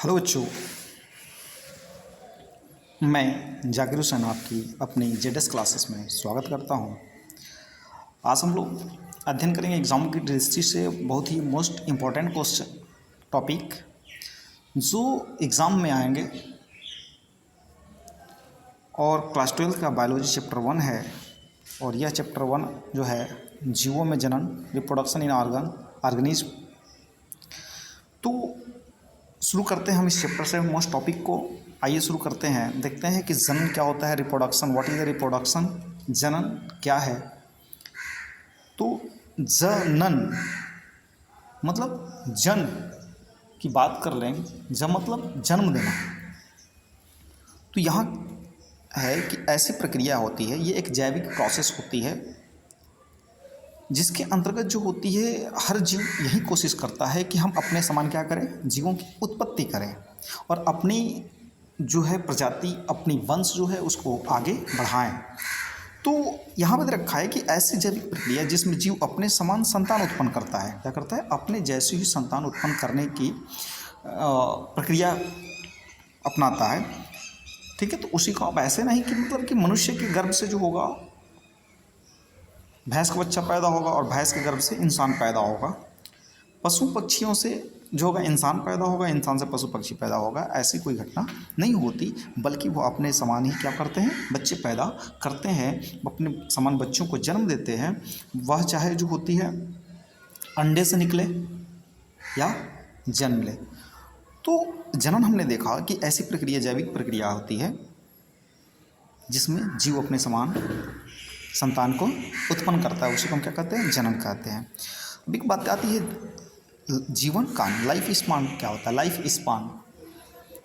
Hello बच्चों, मैं जाकिर हुसैन आपकी अपनी जेडएस क्लासेस में स्वागत करता हूं। आज हम लोग अध्ययन करेंगे एग्ज़ाम की दृष्टि से बहुत ही मोस्ट इम्पॉर्टेंट क्वेश्चन टॉपिक जो एग्ज़ाम में आएंगे। और क्लास 12 का बायोलॉजी चैप्टर 1 है और यह चैप्टर 1 जो है जीवों में जनन, रिप्रोडक्शन इन ऑर्गेनिज्म। तो शुरू करते हैं हम इस चैप्टर से मोस्ट टॉपिक को। आइए शुरू करते हैं, देखते हैं कि जनन क्या होता है, reproduction, what is the reproduction, जनन क्या है। तो जनन मतलब जन की बात कर लें, जन मतलब जन्म देना। तो यहाँ है कि ऐसी प्रक्रिया होती है, ये एक जैविक प्रोसेस होती है जिसके अंतर्गत जो होती है हर जीव यही कोशिश करता है कि हम अपने समान क्या करें, जीवों की उत्पत्ति करें और अपनी जो है प्रजाति, अपनी वंश जो है उसको आगे बढ़ाएं। तो यहाँ पर रखा है कि ऐसी जैविक प्रक्रिया जिसमें जीव अपने समान संतान उत्पन्न करता है, क्या करता है, अपने जैसी ही संतान उत्पन्न करने की प्रक्रिया अपनाता है। ठीक है, तो उसी को आप ऐसे नहीं कि मतलब कि मनुष्य के गर्भ से जो होगा भैंस का बच्चा पैदा होगा और भैंस के गर्भ से इंसान पैदा होगा, पशु पक्षियों से जो होगा इंसान पैदा होगा, इंसान से पशु पक्षी पैदा होगा, ऐसी कोई घटना नहीं होती। बल्कि वो अपने समान ही क्या करते हैं, बच्चे पैदा करते हैं, अपने समान बच्चों को जन्म देते हैं। वह चाहे जो होती है अंडे से निकले या जन्म ले। तो जनन हमने देखा कि ऐसी प्रक्रिया जैविक प्रक्रिया होती है जिसमें जीव अपने समान संतान को उत्पन्न करता है, उसी को हम क्या कहते हैं, जनन कहते हैं। अब एक बात आती है जीवन काल, लाइफ स्पान क्या होता है, लाइफ स्पान।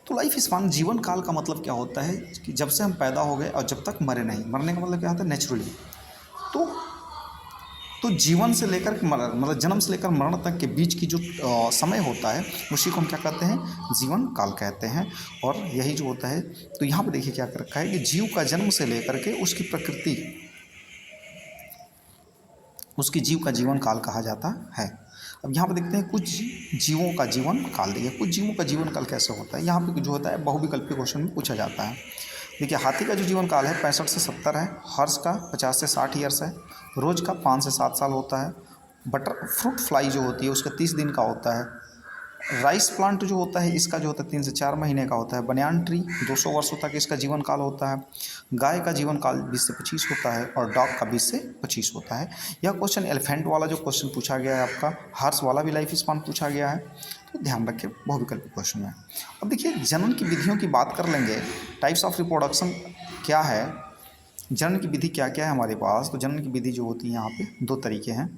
तो लाइफ स्पान, जीवन काल का मतलब क्या होता है कि जब से हम पैदा हो गए और जब तक मरे नहीं। मरने का मतलब क्या होता है, नेचुरली। तो जीवन से लेकर मतलब जन्म से लेकर मरण तक के बीच की जो समय होता है उसी को हम क्या कहते हैं, जीवन काल कहते हैं। और यही जो होता है, तो यहाँ पे देखिए क्या कर रखा है कि जीव का जन्म से लेकर के उसकी प्रकृति, उसकी जीव का जीवन काल कहा जाता है। अब यहाँ पर देखते हैं कुछ जीवों का जीवन काल। देखिए कुछ जीवों का जीवन काल कैसे होता है, यहाँ पे जो होता है बहुविकल्पीय क्वेश्चन में पूछा जाता है। देखिए हाथी का जो जीवन काल है 65 से 70 है, हर्ष का 50 से 60 ईयर्स है, रोज का 5 से 7 साल होता है, बटर फ्रूट फ्लाई जो होती है उसका 30 दिन का होता है, राइस प्लांट जो होता है इसका जो होता है 3 से 4 महीने का होता है, बनियान ट्री 200 वर्षों तक इसका जीवन काल होता है, गाय का जीवन काल 20 से 25 होता है और डॉग का 20 से 25 होता है। यह क्वेश्चन एलिफेंट वाला जो क्वेश्चन पूछा गया है आपका, हॉर्स वाला भी लाइफ स्पान पूछा गया है, तो ध्यान रखिए बहुविकल्पी क्वेश्चन है। अब देखिए जनन की विधियों की बात कर लेंगे, टाइप्स ऑफ रिप्रोडक्शन क्या है, जनन की विधि क्या क्या है हमारे पास। तो जनन की विधि जो होती है यहाँ पे 2 तरीके हैं,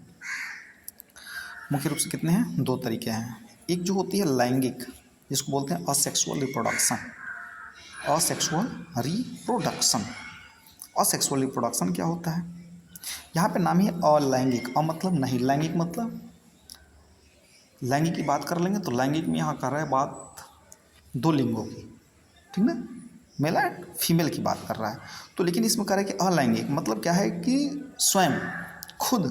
मुख्य रूप से कितने हैं, 2 तरीके हैं। एक जो होती है लैंगिक, जिसको बोलते हैं asexual reproduction. Asexual reproduction, asexual reproduction क्या होता है, यहाँ पे नाम ही अलैंगिक। मतलब नहीं, लैंगिक मतलब लैंगिक की बात कर लेंगे तो लैंगिक में यहाँ कर रहा है बात 2 लिंगों की, ठीक ना, मेल एंड फीमेल की बात कर रहा है। तो लेकिन इसमें कह रहा है कि अलैंगिक मतलब क्या है कि स्वयं खुद,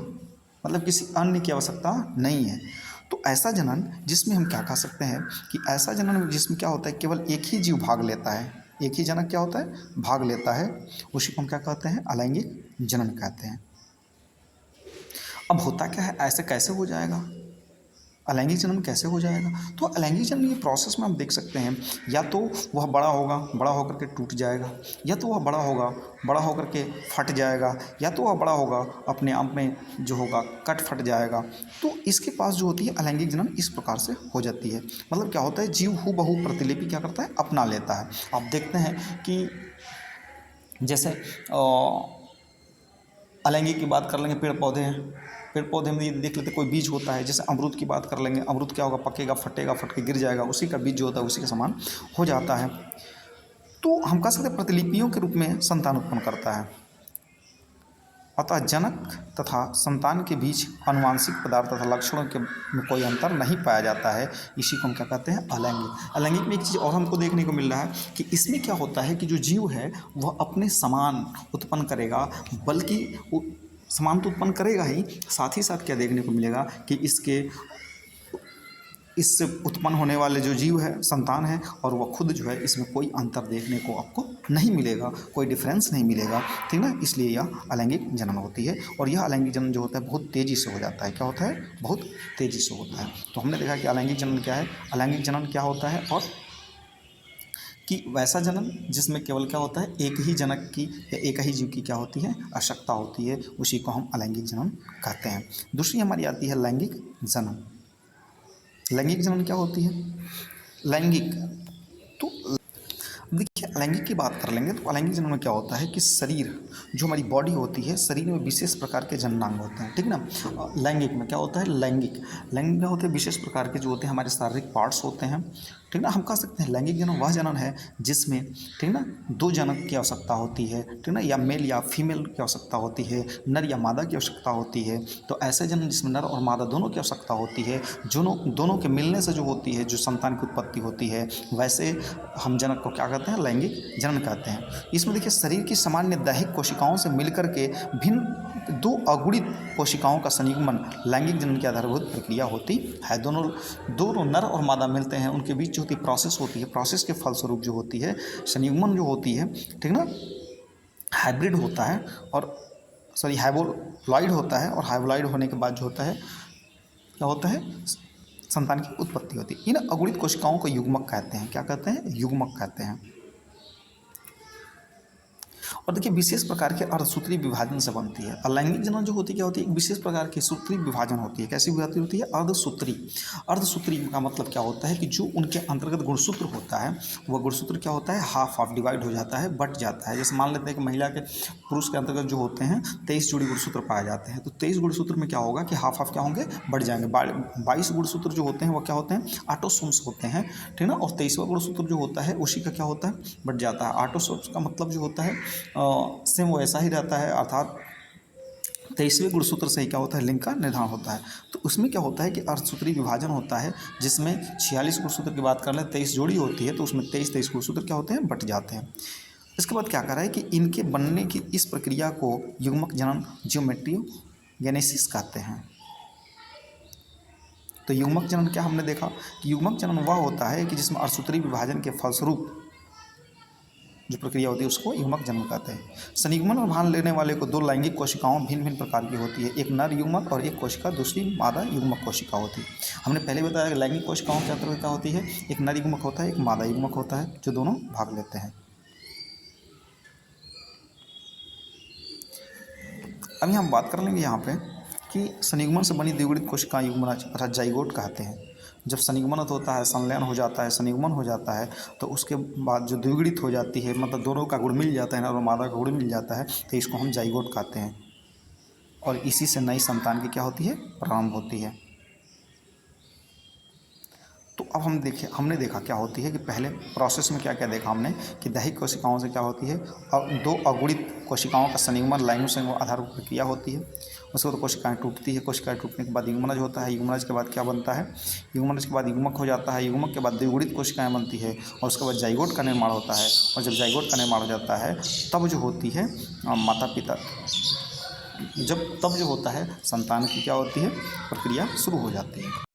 मतलब किसी अन्य की आवश्यकता नहीं है। तो ऐसा जनन जिसमें हम क्या कह सकते हैं कि ऐसा जनन जिसमें क्या होता है केवल एक ही जीव भाग लेता है, एक ही जनक क्या होता है, भाग लेता है, उसी को हम क्या कहते हैं, अलैंगिक जनन कहते हैं। अब होता क्या है, ऐसे कैसे हो जाएगा, अलैंगिक जन्म कैसे हो जाएगा। तो अलैंगिक जन्म ये प्रोसेस में हम देख सकते हैं, या तो वह बड़ा होगा, बड़ा होकर के टूट जाएगा, या तो वह बड़ा होगा, बड़ा होकर के फट जाएगा, या तो वह बड़ा होगा अपने आप में जो होगा कट फट जाएगा। तो इसके पास जो होती है अलैंगिक जन्म इस प्रकार से हो जाती है। मतलब क्या होता है, जीव हूबहू प्रतिलिपि क्या करता है, अपना लेता है। आप देखते हैं कि जैसे अलैंगिक की बात कर लेंगे, पेड़ पौधे हैं, पेड़ पौधे में ये देख लेते कोई बीज होता है, जैसे अमरूद की बात कर लेंगे, अमरूद क्या होगा, पकेगा, फटेगा, फट के गिर जाएगा, उसी का बीज जो होता है उसी के समान हो जाता है। तो हम कह सकते हैं प्रतिलिपियों के रूप में संतान उत्पन्न करता है। अतः जनक तथा संतान के बीच आनुवांशिक पदार्थ तथा लक्षणों के में कोई अंतर नहीं पाया जाता है, इसी को हम क्या कहते हैं, अलैंगिक। अलैंगिक में एक चीज़ और हमको देखने को मिल रहा है कि इसमें क्या होता है कि जो जीव है वह अपने समान उत्पन्न करेगा, बल्कि वो समान तो उत्पन्न करेगा ही, साथ क्या देखने को मिलेगा कि इससे उत्पन्न होने वाले जो जीव है, संतान है, और वह खुद जो है इसमें कोई अंतर देखने को आपको नहीं मिलेगा, कोई डिफरेंस नहीं मिलेगा, ठीक ना। इसलिए यह अलैंगिक जनन होती है। और यह अलैंगिक जनन जो होता है बहुत तेज़ी से हो जाता है। क्या होता है? बहुत तेज़ी से होता है। तो हमने देखा कि अलैंगिक जनन क्या है, अलैंगिक जनन क्या होता है, और कि वैसा जनन जिसमें केवल क्या होता है, एक ही जनक की या एक ही जीव की क्या होती है, आवश्यकता होती है, उसी को हम अलैंगिक जनन कहते हैं। दूसरी हमारी आती है लैंगिक जनन। लैंगिक जनन क्या होती है? लैंगिक, तो देखिए अलैंगिक की बात कर लेंगे तो अलैंगिक जनन में क्या होता है कि शरीर, जो हमारी बॉडी होती है, शरीर में विशेष प्रकार के जननांग होते हैं, ठीक ना। लैंगिक में क्या होता है, लैंगिक लैंगिक में होते हैं विशेष प्रकार के जो होते हैं हमारे शारीरिक पार्ट्स होते हैं, ठीक ना। हम कह सकते हैं लैंगिक जनन वह जनन है जिसमें, ठीक ना, दो जनक की आवश्यकता होती है, ठीक ना, या मेल या फीमेल की आवश्यकता होती है, नर या मादा की आवश्यकता होती है। तो ऐसे जनन जिसमें नर और मादा दोनों की आवश्यकता होती है, दोनों के मिलने से जो होती है, जो संतान की उत्पत्ति होती है, वैसे हम जनक को क्या कहते हैं, लैंगिक जनन कहते हैं। इसमें देखिए शरीर की सामान्य दैहिक कोशिकाओं से मिलकर के भिन्न दो अगुणित कोशिकाओं का संयुग्मन लैंगिक जनन की आधारभूत प्रक्रिया होती है। दोनों नर और मादा मिलते हैं, उनके बीच जो होती प्रोसेस होती है, प्रोसेस के फलस्वरूप जो होती है संयुग्मन जो होती है, ठीक ना, हाइब्रिड होता है, और हाइब्रिड होता है, और हाइब्रिड होने के बाद जो होता है क्या होता है, संतान की उत्पत्ति होती है। इन अगुणित कोशिकाओं को युग्मक कहते हैं। क्या कहते हैं? युग्मक कहते हैं। और देखिए विशेष प्रकार के अर्धसूत्री विभाजन से बनती है। अलैंगिक जनन जो होती है क्या होती है, एक विशेष प्रकार की सूत्री विभाजन होती है। कैसी विभाजन होती है? अर्धसूत्री। अर्धसूत्री का मतलब क्या होता है कि जो उनके अंतर्गत गुणसूत्र होता है, वह गुणसूत्र क्या होता है, हाफ डिवाइड हो जाता है, बट जाता है। जैसे मान लेते हैं कि महिला के पुरुष के अंतर्गत जो होते हैं 23 जोड़ी गुणसूत्र पाए जाते हैं, तो 23 गुणसूत्र में क्या होगा कि हाफ क्या होंगे, बढ़ जाएंगे। 22 गुणसूत्र जो होते हैं वो क्या होते हैं, ऑटोसोम्स होते हैं, ठीक ना। और 23वां गुणसूत्र जो होता है उसी का क्या होता है, बढ़ जाता है। ऑटोसोम्स का मतलब जो होता है सेम वैसा ही रहता है, अर्थात 23वें गुणसूत्र से ही क्या होता है, लिंग का निर्धारण होता है। तो उसमें क्या होता है कि अर्धसूत्री विभाजन होता है, जिसमें 46 गुणसूत्र की बात कर लें, 23 जोड़ी होती है, तो उसमें 23 गुणसूत्र क्या होते हैं, बट जाते हैं। इसके बाद क्या कर रहा है कि इनके बनने की इस प्रक्रिया को युग्मक जनन, जियोमेट्रियोजेनेसिस कहते हैं। तो युग्मक जनन क्या हमने देखा कि युग्मक जनन वह होता है कि जिसमें अर्धसूत्री विभाजन के फलस्वरूप जो प्रक्रिया होती है उसको युग्मक जनन कहते हैं। संयुग्मन में भाग लेने वाले को दो लैंगिक कोशिकाओं भिन्न भिन्न प्रकार की होती है, एक नर युग्मक और एक कोशिका दूसरी मादा युग्मक कोशिका होती है। हमने पहले बताया कि लैंगिक कोशिकाओं के अंतर्गत क्या होती है, एक नर युग्मक होता है, एक मादा युग्मक होता है, जो दोनों भाग लेते हैं। अभी हम बात कर लेंगे यहाँ पे कि संयुग्मन से बनी द्विगुणित कोशिका युग्मनज अर्थात जाइगोट कहते हैं। जब संयुग्मन होता है, संलयन हो जाता है, संयुग्मन हो जाता है, तो उसके बाद जो द्विगुणित हो जाती है, मतलब दोनों का गुण मिल जाता है और मादा का गुण मिल जाता है, तो इसको हम जाइगोट कहते हैं। और इसी से नई संतान की क्या होती है, प्रारंभ होती है। तो अब हमने देखा क्या होती है कि पहले प्रोसेस में क्या क्या देखा हमने कि दैहिक कोशिकाओं से क्या होती है, और दो अगुणित कोशिकाओं का संयुग्मन लैंगिक संयुग्मन आधारभूत प्रक्रिया होती है। उसके बाद कोशिकाएं टूटती है, कोशिकाएं टूटने के बाद युग्मनज होता है, युग्मनज के बाद क्या बनता है, युग्मनज के बाद युग्मक हो जाता है, युग्मक के बाद द्विगुणित कोशिकाएं बनती है, और उसके बाद जाइगोट का निर्माण होता है। और जब जाइगोट का निर्माण हो जाता है तब जो होती है माता पिता, तब जो होता है संतान की क्या होती है, प्रक्रिया शुरू हो जाती है।